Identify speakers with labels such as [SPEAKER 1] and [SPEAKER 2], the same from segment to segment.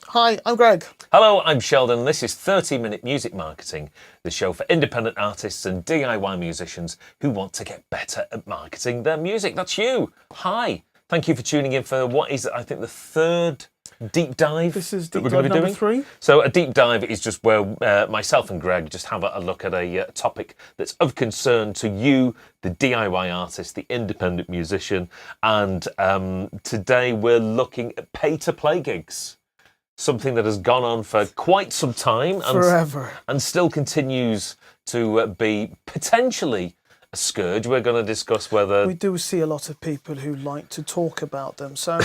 [SPEAKER 1] Hi, I'm Greg.
[SPEAKER 2] Hello, I'm Sheldon. This is 30-Minute Music Marketing, the show for independent artists and DIY musicians who want to get better at marketing their music. That's you. Hi. Thank you for tuning in for what is, I think, the third deep dive
[SPEAKER 1] This is
[SPEAKER 2] that
[SPEAKER 1] deep
[SPEAKER 2] we're going
[SPEAKER 1] dive
[SPEAKER 2] to be
[SPEAKER 1] number
[SPEAKER 2] doing.
[SPEAKER 1] 3.
[SPEAKER 2] So a deep dive is just where myself and Greg just have a look at a topic that's of concern to you, the DIY artist, the independent musician. And today we're looking at pay-to-play gigs. Something that has gone on for quite some time
[SPEAKER 1] Forever.
[SPEAKER 2] and still continues to be potentially a scourge. We're going to discuss whether...
[SPEAKER 1] We do see a lot of people who like to talk about them. So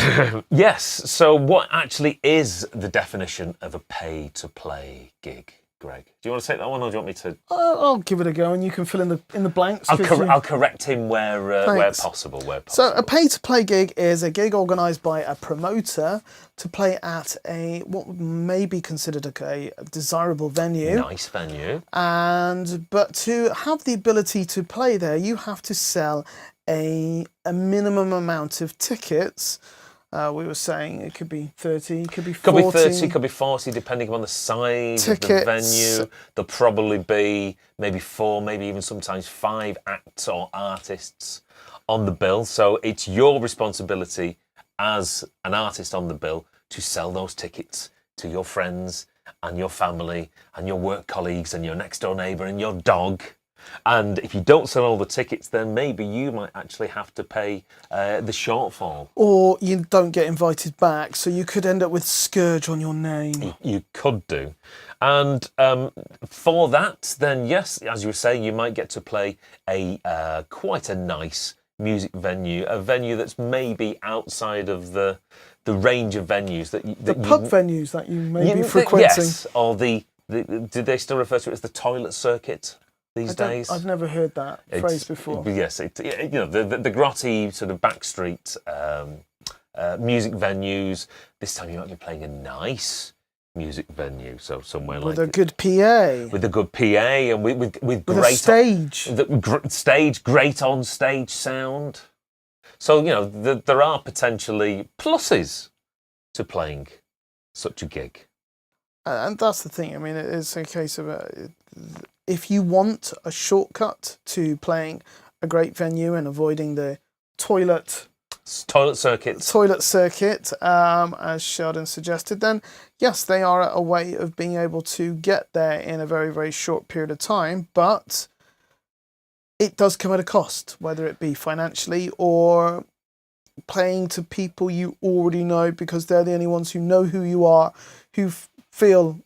[SPEAKER 2] Yes, so what actually is the definition of a pay-to-play gig, Greg? Do you want to take that one, or do you want me to...
[SPEAKER 1] I'll give it a go, and you can fill in the blanks.
[SPEAKER 2] I'll correct him where possible.
[SPEAKER 1] So a pay-to-play gig is a gig organised by a promoter to play at what may be considered a desirable venue.
[SPEAKER 2] Nice venue.
[SPEAKER 1] But to have the ability to play there, you have to sell a minimum amount of tickets. We were saying it could be 30, could be 40.
[SPEAKER 2] Could be 30, could be 40, depending on the size of the venue. There'll probably be maybe 4, maybe even sometimes 5 acts or artists on the bill. So it's your responsibility as an artist on the bill to sell those tickets to your friends and your family and your work colleagues and your next door neighbour and your dog. And if you don't sell all the tickets, then maybe you might actually have to pay the shortfall.
[SPEAKER 1] Or you don't get invited back, so you could end up with scourge on your name.
[SPEAKER 2] You could do. And for that, then yes, as you were saying, you might get to play quite a nice music venue, a venue that's maybe outside of the range of venues that
[SPEAKER 1] pub venues that you may be frequenting.
[SPEAKER 2] Yes, or did they still refer to it as the toilet circuit these days?
[SPEAKER 1] I've never heard that phrase before.
[SPEAKER 2] Yes, the grotty sort of backstreet music venues. This time you might be playing a nice music venue, so somewhere
[SPEAKER 1] with
[SPEAKER 2] like
[SPEAKER 1] a good PA,
[SPEAKER 2] with a good PA, and with great
[SPEAKER 1] a stage,
[SPEAKER 2] great on stage sound. So there are potentially pluses to playing such a gig.
[SPEAKER 1] And that's the thing. I mean, it's a case of if you want a shortcut to playing a great venue and avoiding the toilet circuit, as Sheldon suggested, then yes, they are a way of being able to get there in a very, very short period of time, but it does come at a cost, whether it be financially or playing to people you already know because they're the only ones who know who you are, who feel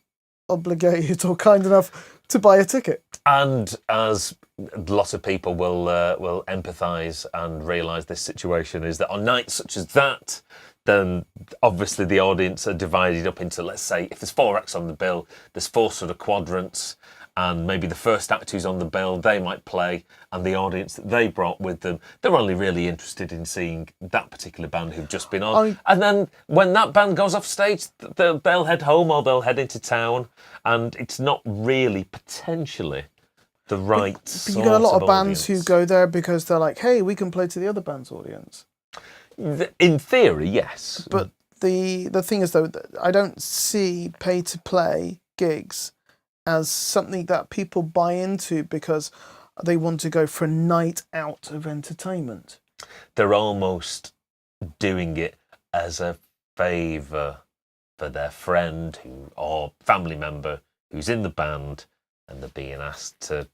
[SPEAKER 1] obligated or kind enough to buy a ticket.
[SPEAKER 2] And as lots of people will empathise and realise this situation is that on nights such as that, then obviously the audience are divided up into, let's say, if there's 4 acts on the bill, there's 4 sort of quadrants, and maybe the first act who's on the bill, they might play, and the audience that they brought with them, they're only really interested in seeing that particular band who've just been on. And then when that band goes off stage, they'll head home or they'll head into town, and it's not really potentially the right
[SPEAKER 1] but you got a lot of bands who go there because they're like, hey, we can play to the other band's audience.
[SPEAKER 2] In theory, yes.
[SPEAKER 1] But the thing is, though, I don't see pay-to-play gigs as something that people buy into because they want to go for a night out of entertainment.
[SPEAKER 2] They're almost doing it as a favour for their friend or family member who's in the band, and they're being asked to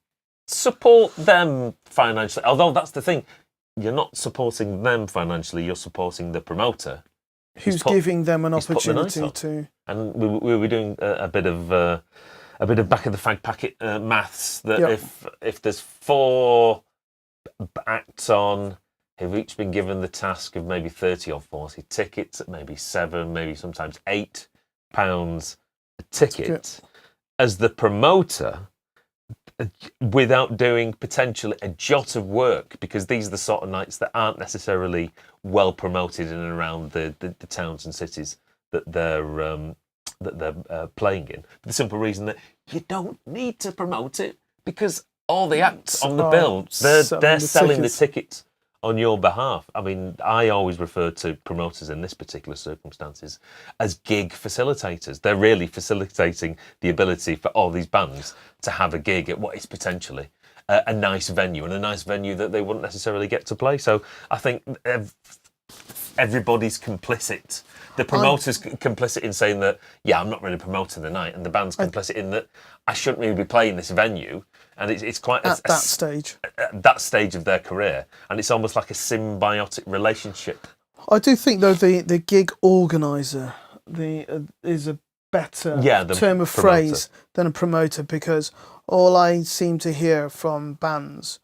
[SPEAKER 2] support them financially. Although that's the thing, you're not supporting them financially, you're supporting the promoter.
[SPEAKER 1] Who's giving them an opportunity to...
[SPEAKER 2] And we were doing a bit of back of the fag packet maths that if there's 4 acts on who've each been given the task of maybe 30 or 40 tickets at maybe £7, maybe sometimes £8 a ticket, as the promoter, without doing potentially a jot of work, because these are the sort of nights that aren't necessarily well promoted in and around the towns and cities that they're playing in. For the simple reason that you don't need to promote it, because all the acts on the bill, they're selling the tickets on your behalf. I mean, I always refer to promoters in this particular circumstances as gig facilitators. They're really facilitating the ability for all these bands to have a gig at what is potentially a nice venue, and a nice venue that they wouldn't necessarily get to play. So I think everybody's complicit. The promoter's complicit in saying that, yeah, I'm not really promoting the night, and the band's complicit in that I shouldn't really be playing this venue. And it's quite
[SPEAKER 1] at that stage.
[SPEAKER 2] At that stage of their career, and it's almost like a symbiotic relationship.
[SPEAKER 1] I do think though the gig organizer is a better term of phrase than a promoter, because all I seem to hear from bands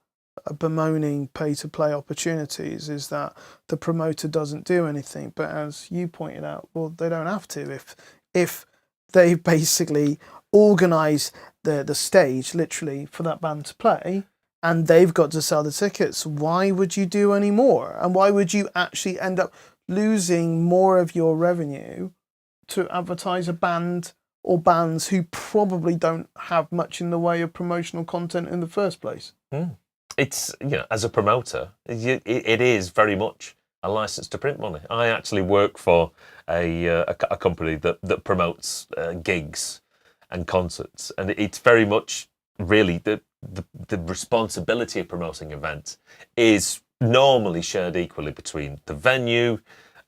[SPEAKER 1] bemoaning pay-to-play opportunities is that the promoter doesn't do anything. But as you pointed out, well, they don't have to if they basically organise the stage literally for that band to play, and they've got to sell the tickets. Why would you do any more? And why would you actually end up losing more of your revenue to advertise a band or bands who probably don't have much in the way of promotional content in the first place?
[SPEAKER 2] It's, as a promoter, it is very much a license to print money. I actually work for a company that promotes gigs and concerts, and it's very much really the responsibility of promoting events is normally shared equally between the venue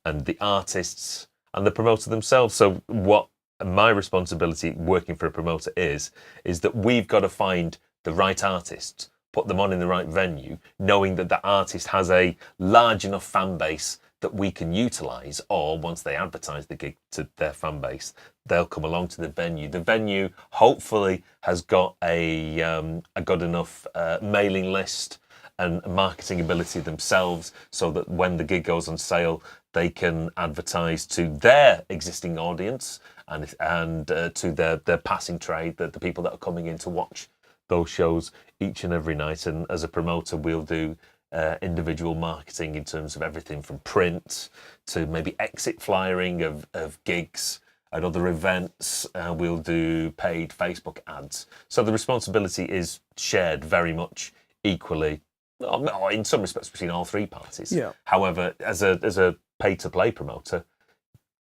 [SPEAKER 2] and the artists and the promoter themselves. So what my responsibility working for a promoter is that we've got to find the right artists, put them on in the right venue, knowing that the artist has a large enough fan base that we can utilise, or once they advertise the gig to their fan base, they'll come along to the venue. The venue hopefully has got a good enough mailing list and marketing ability themselves, so that when the gig goes on sale, they can advertise to their existing audience and to their passing trade, the people that are coming in to watch those shows each and every night. And as a promoter, we'll do individual marketing in terms of everything from print to maybe exit flyering of gigs and other events. We'll do paid Facebook ads. So the responsibility is shared very much equally, in some respects, between all three parties.
[SPEAKER 1] Yeah.
[SPEAKER 2] However, as a pay-to-play promoter,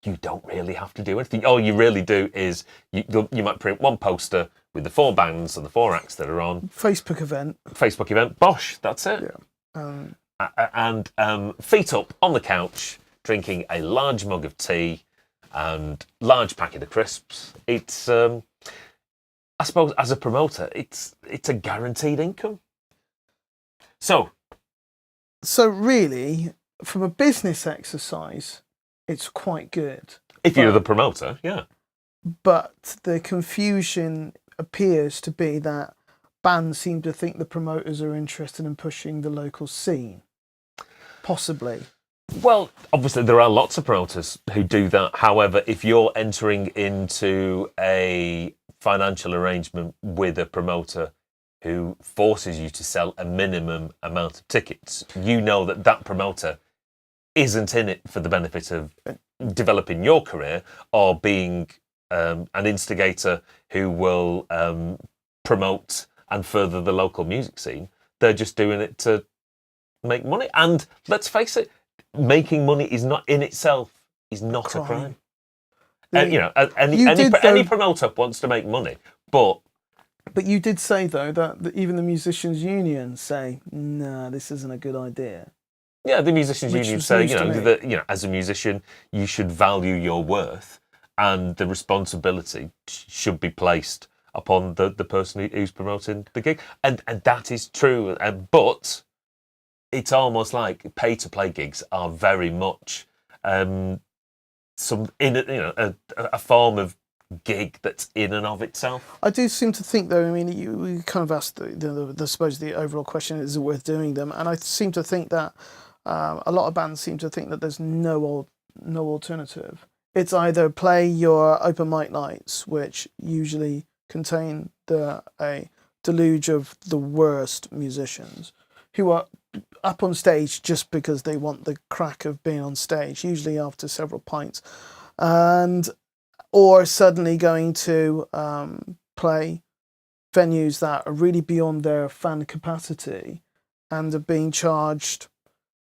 [SPEAKER 2] you don't really have to do anything. All you really do is you might print one poster with the 4 bands and the 4 acts that are on. Facebook event, bosh, that's it.
[SPEAKER 1] Yeah.
[SPEAKER 2] And feet up on the couch, drinking a large mug of tea and large packet of crisps. It's, I suppose, as a promoter, it's a guaranteed income. So really, from a business exercise, it's quite good. If you're the promoter, yeah.
[SPEAKER 1] But the confusion appears to be that bands seem to think the promoters are interested in pushing the local scene. Possibly.
[SPEAKER 2] Well, obviously there are lots of promoters who do that. However, if you're entering into a financial arrangement with a promoter who forces you to sell a minimum amount of tickets, you know that promoter isn't in it for the benefit of developing your career or being an instigator who will promote and further the local music scene. They're just doing it to make money. And let's face it, making money is not in itself is not a crime. Any promoter wants to make money, but
[SPEAKER 1] you did say though that even the musicians' union say, "No, this isn't a good idea."
[SPEAKER 2] Yeah, the musicians' union say, that as a musician, you should value your worth, and the responsibility should be placed upon the person who's promoting the gig, and that is true. But it's almost like pay-to-play gigs are very much a form of gig that's in and of itself.
[SPEAKER 1] I do seem to think, though. I mean, you kind of asked the suppose the overall question is it worth doing them, and I seem to think that a lot of bands seem to think that there's no alternative. It's either play your open mic nights, which usually contain a deluge of the worst musicians who are up on stage just because they want the crack of being on stage, usually after several pints, or suddenly going to play venues that are really beyond their fan capacity and are being charged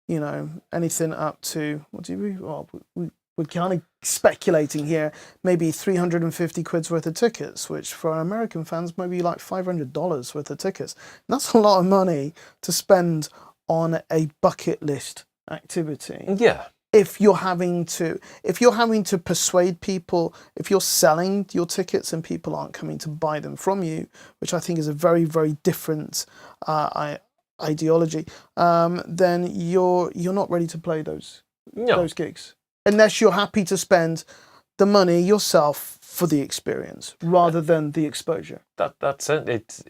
[SPEAKER 1] anything up to, what do we, well, we're kind of speculating here, maybe 350 quid's worth of tickets, which for American fans might be like $500 worth of tickets. And that's a lot of money to spend on a bucket list activity.
[SPEAKER 2] Yeah.
[SPEAKER 1] If you're having to persuade people, if you're selling your tickets and people aren't coming to buy them from you, which I think is a very, very different ideology, then you're not ready to play those gigs, unless you're happy to spend the money yourself for the experience rather than the exposure.
[SPEAKER 2] That's it.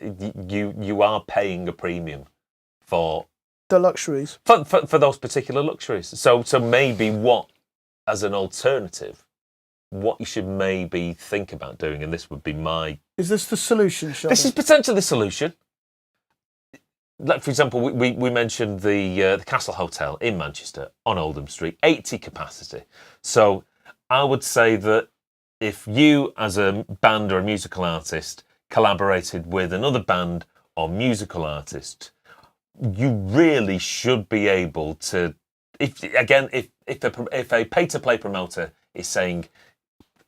[SPEAKER 2] You are paying a premium for
[SPEAKER 1] the luxuries,
[SPEAKER 2] for those particular luxuries. So maybe as an alternative, what you should maybe think about doing, and this would be
[SPEAKER 1] is this the solution, Sheldon?
[SPEAKER 2] This is potentially the solution. Like, for example, we mentioned the Castle Hotel in Manchester on Oldham Street, 80 capacity. So I would say that if you, as a band or a musical artist, collaborated with another band or musical artist, you really should be able to. If a pay-to-play promoter is saying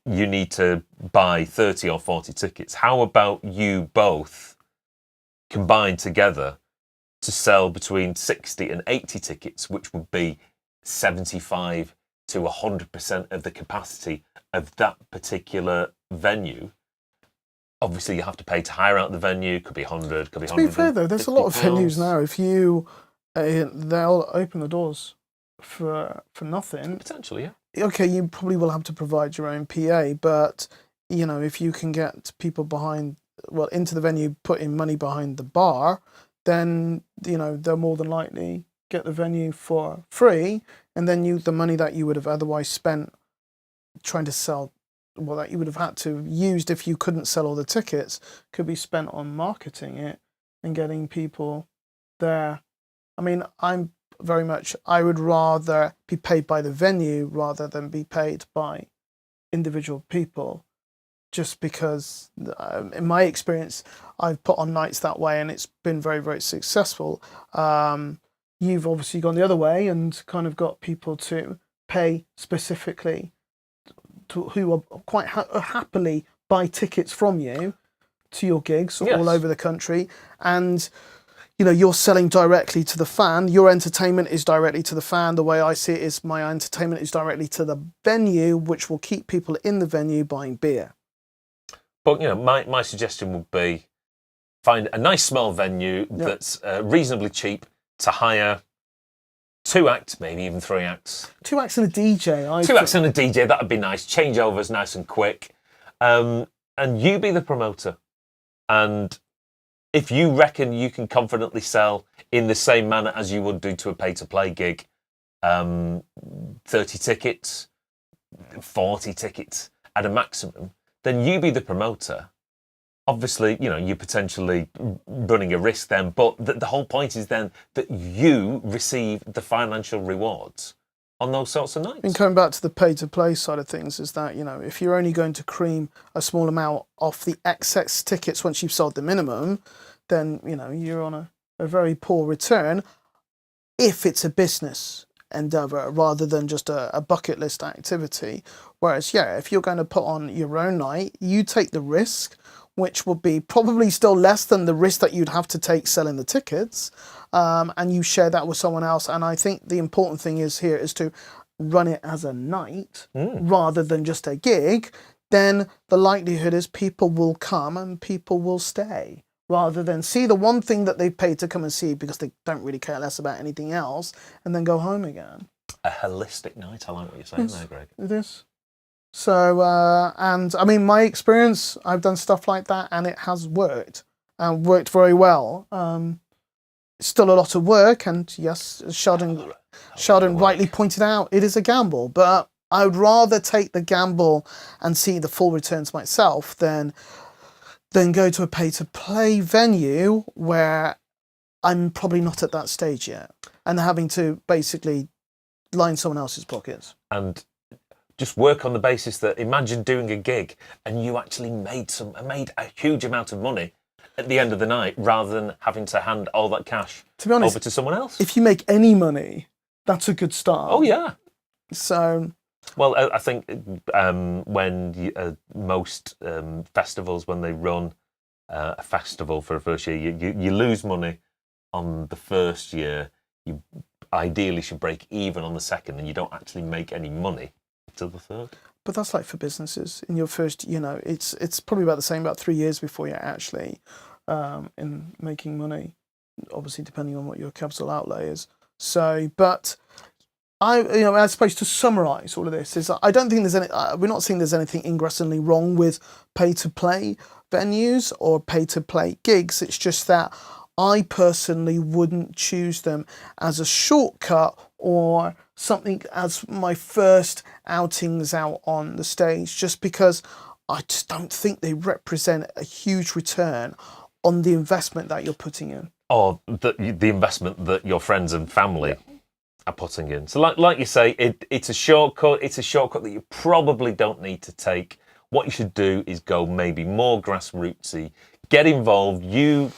[SPEAKER 2] you need to buy 30 or 40 tickets, how about you both combine together to sell between 60 and 80 tickets, which would be 75 to 100% of the capacity of that particular venue. Obviously, you have to pay to hire out the venue. Could be 100, could be 100.
[SPEAKER 1] To be fair, though, there's a lot of venues now. If you, they'll open the doors for nothing.
[SPEAKER 2] Potentially, yeah.
[SPEAKER 1] Okay, you probably will have to provide your own PA, but if you can get people into the venue, putting money behind the bar, then they'll more than likely get the venue for free, and then the money that you would have otherwise spent trying to sell, that you would have had to used if you couldn't sell all the tickets, could be spent on marketing it and getting people there. I mean, I would rather be paid by the venue rather than be paid by individual people, just because in my experience, I've put on nights that way and it's been very, very successful. You've obviously gone the other way and kind of got people to pay specifically who are quite happily buy tickets from you to your gigs all over the country. And, you're selling directly to the fan. Your entertainment is directly to the fan. The way I see it is my entertainment is directly to the venue, which will keep people in the venue buying beer.
[SPEAKER 2] But, my suggestion would be find a nice small venue that's reasonably cheap to hire 2 acts, maybe even 3 acts.
[SPEAKER 1] 2 acts and a DJ.
[SPEAKER 2] 2 acts and a DJ, that would be nice. Changeovers nice and quick. And you be the promoter. And if you reckon you can confidently sell in the same manner as you would do to a pay-to-play gig, 30 tickets, 40 tickets at a maximum, then you be the promoter. Obviously, you're potentially running a risk then, but the whole point is then that you receive the financial rewards on those sorts of nights.
[SPEAKER 1] And coming back to the pay-to-play side of things is that, if you're only going to cream a small amount off the excess tickets once you've sold the minimum, then, you're on a very poor return if it's a business endeavour rather than just a bucket list activity. Whereas, if you're going to put on your own night, you take the risk, which would be probably still less than the risk that you'd have to take selling the tickets, and you share that with someone else. And I think the important thing is to run it as a night rather than just a gig. Then the likelihood is people will come and people will stay, rather than see the one thing that they've paid to come and see because they don't really care less about anything else and then go home again.
[SPEAKER 2] A holistic night. I like what you're saying there, Greg.
[SPEAKER 1] It is. So, and I mean, my experience, I've done stuff like that and it has worked and worked very well. Still a lot of work, and yes, Sheldon rightly pointed out, it is a gamble, but I would rather take the gamble and see the full returns myself than go to a pay-to-play venue where I'm probably not at that stage yet and having to basically line someone else's pockets.
[SPEAKER 2] And just work on the basis that imagine doing a gig and you actually made a huge amount of money at the end of the night rather than having to hand all that cash
[SPEAKER 1] to be honest,
[SPEAKER 2] over to someone else.
[SPEAKER 1] If you make any money that's a good start.
[SPEAKER 2] Oh yeah.
[SPEAKER 1] So,
[SPEAKER 2] well, I think when most festivals, when they run a festival for a first year, you lose money on the first year. You ideally should break even on the second, and you don't actually make any money until the third.
[SPEAKER 1] But that's like for businesses. In your first, it's probably about the same, about 3 years before you're actually in making money. Obviously, depending on what your capital outlay is. So, but I suppose to summarise all of this is I don't think there's any. We're not seeing there's anything ingressively wrong with pay-to-play venues or pay-to-play gigs. It's just that I personally wouldn't choose them as a shortcut or something as my first outings out on the stage, just because I just don't think they represent a huge return on the investment that you're putting in.
[SPEAKER 2] Or the investment that your friends and family are putting in. So like you say, it's a shortcut. It's a shortcut that you probably don't need to take. What you should do is go maybe more grassrootsy, get involved. You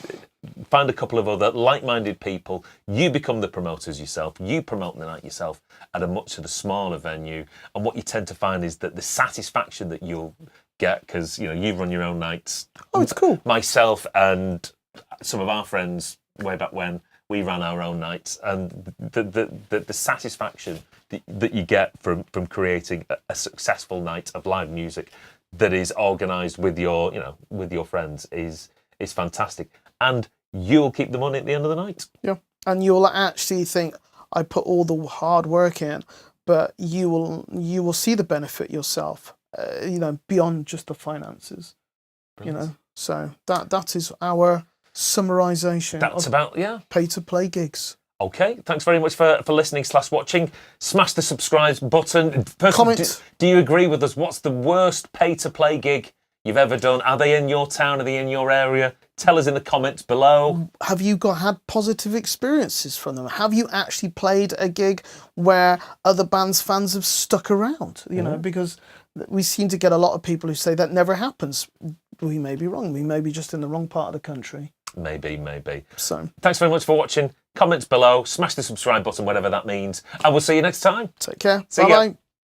[SPEAKER 2] find a couple of other like-minded people. You become the promoters yourself. You promote the night yourself at a much sort of smaller venue. And what you tend to find is that the satisfaction that you'll get, because you run your own nights.
[SPEAKER 1] Oh, it's cool.
[SPEAKER 2] Myself and some of our friends way back when we ran our own nights, and the satisfaction that you get from creating a successful night of live music that is organised with your friends is fantastic, and you'll keep the money at the end of the night.
[SPEAKER 1] Yeah, and you'll actually think I put all the hard work in, but you will see the benefit yourself. Beyond just the finances.
[SPEAKER 2] Brilliant.
[SPEAKER 1] So that is our summarisation.
[SPEAKER 2] That's about
[SPEAKER 1] pay-to-play gigs.
[SPEAKER 2] Okay, thanks very much for listening / watching. Smash the subscribe button.
[SPEAKER 1] Comment.
[SPEAKER 2] Do you agree with us? What's the worst pay-to-play gig you've ever done? Are they in your town? Are they in your area? Tell us in the comments below.
[SPEAKER 1] Have you had positive experiences from them? Have you actually played a gig where other bands' fans have stuck around? Because we seem to get a lot of people who say that never happens. We may be wrong. We may be just in the wrong part of the country.
[SPEAKER 2] Maybe.
[SPEAKER 1] So,
[SPEAKER 2] thanks very much for watching. Comments below. Smash the subscribe button, whatever that means. And we'll see you next time.
[SPEAKER 1] Take care.
[SPEAKER 2] See ya.
[SPEAKER 1] Bye-bye.